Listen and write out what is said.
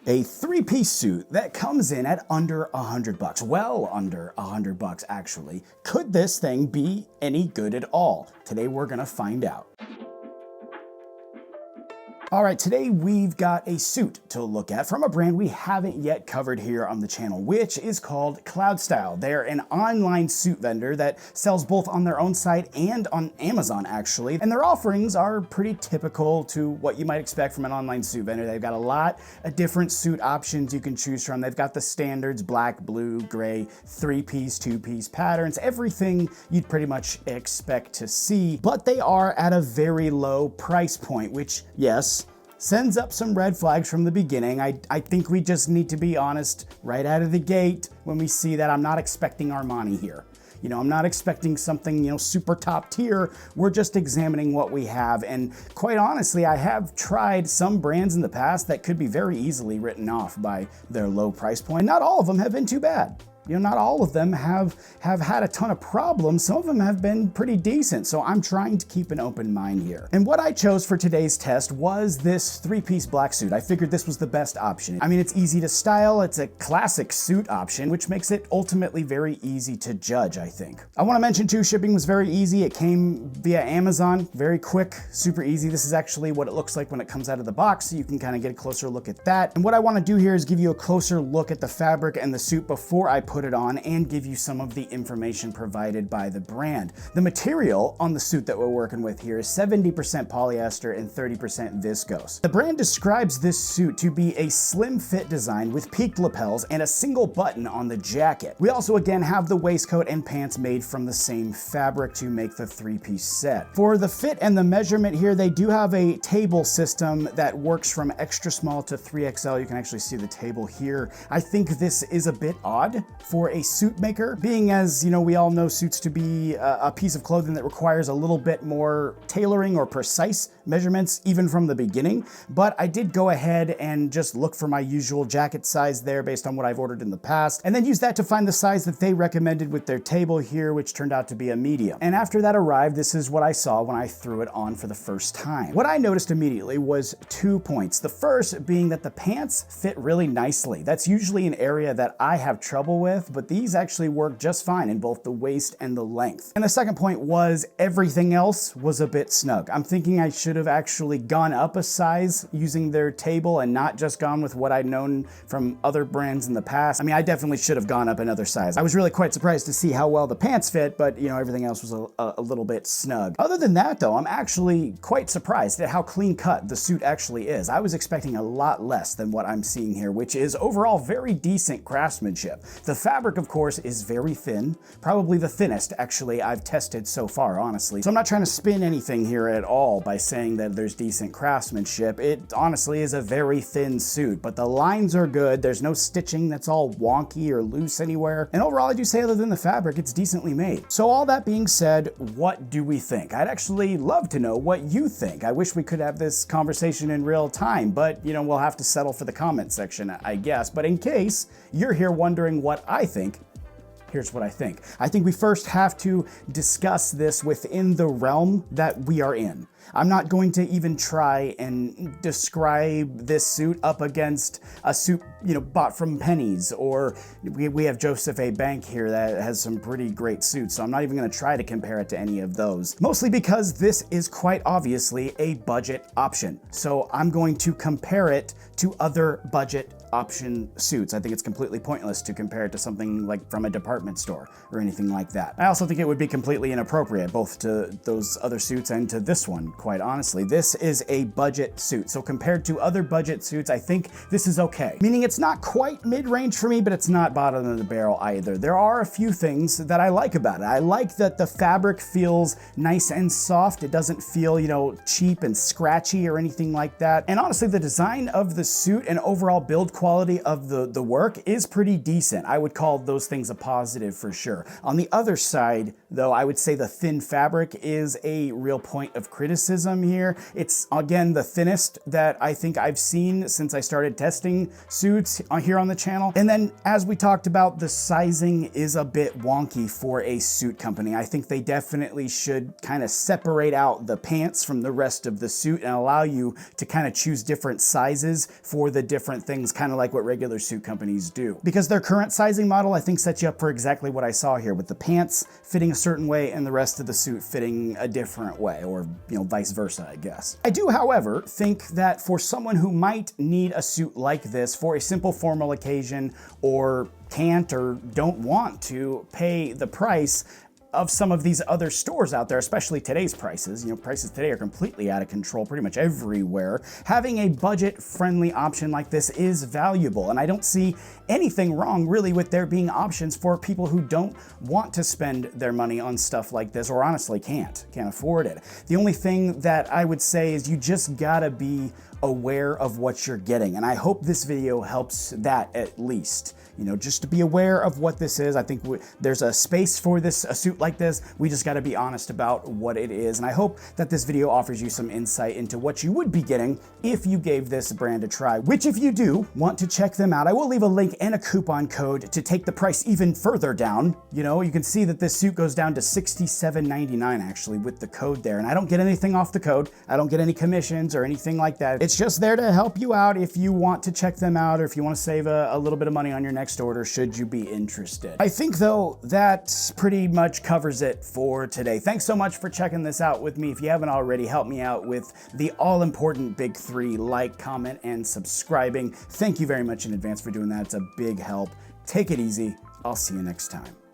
A three-piece suit that comes in at under $100, well under $100 actually. Could this thing be any good at all? Today we're gonna find out. All right, today we've got a suit to look at from a brand we haven't yet covered here on the channel, which is called Cloudstyle. They're an online suit vendor that sells both on their own site and on Amazon actually, and their offerings are pretty typical to what you might expect from an online suit vendor. They've got a lot of different suit options you can choose from. They've got the standards, black, blue, gray, three-piece, two-piece patterns, everything you'd pretty much expect to see, but they are at a very low price point, which, yes, sends up some red flags from the beginning. I think we just need to be honest right out of the gate when we see that. I'm not expecting Armani here. You know, I'm not expecting something, you know, super top tier. We're just examining what we have. And quite honestly, I have tried some brands in the past that could be very easily written off by their low price point. Not all of them have been too bad. You know, not all of them have had a ton of problems. Some of them have been pretty decent, so I'm trying to keep an open mind here. And what I chose for today's test was this three-piece black suit. I figured this was the best option. I mean, it's easy to style, it's a classic suit option, which makes it ultimately very easy to judge, I think. I wanna mention too, shipping was very easy. It came via Amazon, very quick, super easy. This is actually what it looks like when it comes out of the box, so you can kind of get a closer look at that. And what I wanna do here is give you a closer look at the fabric and the suit before I put it on and give you some of the information provided by the brand. The material on the suit that we're working with here is 70% polyester and 30% viscose. The brand describes this suit to be a slim fit design with peaked lapels and a single button on the jacket. We also again have the waistcoat and pants made from the same fabric to make the three-piece set. For the fit and the measurement here, they do have a table system that works from extra small to 3XL. You can actually see the table here. I think this is a bit odd for a suit maker, being as, you know, we all know suits to be a piece of clothing that requires a little bit more tailoring or precise measurements even from the beginning. But I did go ahead and just look for my usual jacket size there based on what I've ordered in the past, and then use that to find the size that they recommended with their table here, which turned out to be a medium. And after that arrived, this is what I saw when I threw it on for the first time. What I noticed immediately was 2 points. The first being that the pants fit really nicely. That's usually an area that I have trouble with, but these actually work just fine in both the waist and the length. And the second point was everything else was a bit snug. I'm thinking I should have actually gone up a size using their table and not just gone with what I'd known from other brands in the past. I mean, I definitely should have gone up another size. I was really quite surprised to see how well the pants fit, but you know, everything else was a little bit snug. Other than that though, I'm actually quite surprised at how clean cut the suit actually is. I was expecting a lot less than what I'm seeing here, which is overall very decent craftsmanship. The fabric, of course, is very thin, probably the thinnest actually I've tested so far, honestly. So I'm not trying to spin anything here at all by saying that there's decent craftsmanship. It honestly is a very thin suit, but the lines are good. There's no stitching that's all wonky or loose anywhere. And overall, I do say other than the fabric, it's decently made. So all that being said, what do we think? I'd actually love to know what you think. I wish we could have this conversation in real time, but you know, we'll have to settle for the comment section, I guess. But in case you're here wondering what I think, here's what I think. I think we first have to discuss this within the realm that we are in. I'm not going to even try and describe this suit up against a suit, you know, bought from Penny's, or we have Joseph A. Bank here that has some pretty great suits, so I'm not even gonna try to compare it to any of those. Mostly because this is quite obviously a budget option. So I'm going to compare it to other budget option suits. I think it's completely pointless to compare it to something like from a department store or anything like that. I also think it would be completely inappropriate both to those other suits and to this one, quite honestly. This is a budget suit, so compared to other budget suits, I think this is okay. Meaning it's not quite mid-range for me, but it's not bottom of the barrel either. There are a few things that I like about it. I like that the fabric feels nice and soft. It doesn't feel, you know, cheap and scratchy or anything like that. And honestly, the design of the suit and overall build quality of the work is pretty decent. I would call those things a positive for sure. On the other side, though I would say the thin fabric is a real point of criticism here. It's, again, the thinnest that I think I've seen since I started testing suits here on the channel. And then, as we talked about, the sizing is a bit wonky for a suit company. I think they definitely should kind of separate out the pants from the rest of the suit and allow you to kind of choose different sizes for the different things, kind of like what regular suit companies do. Because their current sizing model, I think, sets you up for exactly what I saw here, with the pants fitting a certain way and the rest of the suit fitting a different way, or, you know, vice versa, I guess. I do, however, think that for someone who might need a suit like this for a simple formal occasion, or can't or don't want to pay the price of some of these other stores out there, especially today's prices. You know, prices today are completely out of control pretty much everywhere. Having a budget-friendly option like this is valuable, and I don't see anything wrong really with there being options for people who don't want to spend their money on stuff like this, or honestly can't afford it. The only thing that I would say is you just gotta be aware of what you're getting, and I hope this video helps that at least. You know, just to be aware of what this is. I think there's a space for this, a suit like this. We just got to be honest about what it is, and I hope that this video offers you some insight into what you would be getting if you gave this brand a try, which, if you do want to check them out, I will leave a link and a coupon code to take the price even further down. You know, you can see that this suit goes down to $67.99 actually with the code there, and I don't get anything off the code. I don't get any commissions or anything like that. It's just there to help you out if you want to check them out, or if you want to save a little bit of money on your next order, should you be interested. I think, though, that pretty much covers it for today. Thanks so much for checking this out with me. If you haven't already, help me out with the all-important big three: like, comment, and subscribing. Thank you very much in advance for doing that. It's a big help. Take it easy. I'll see you next time.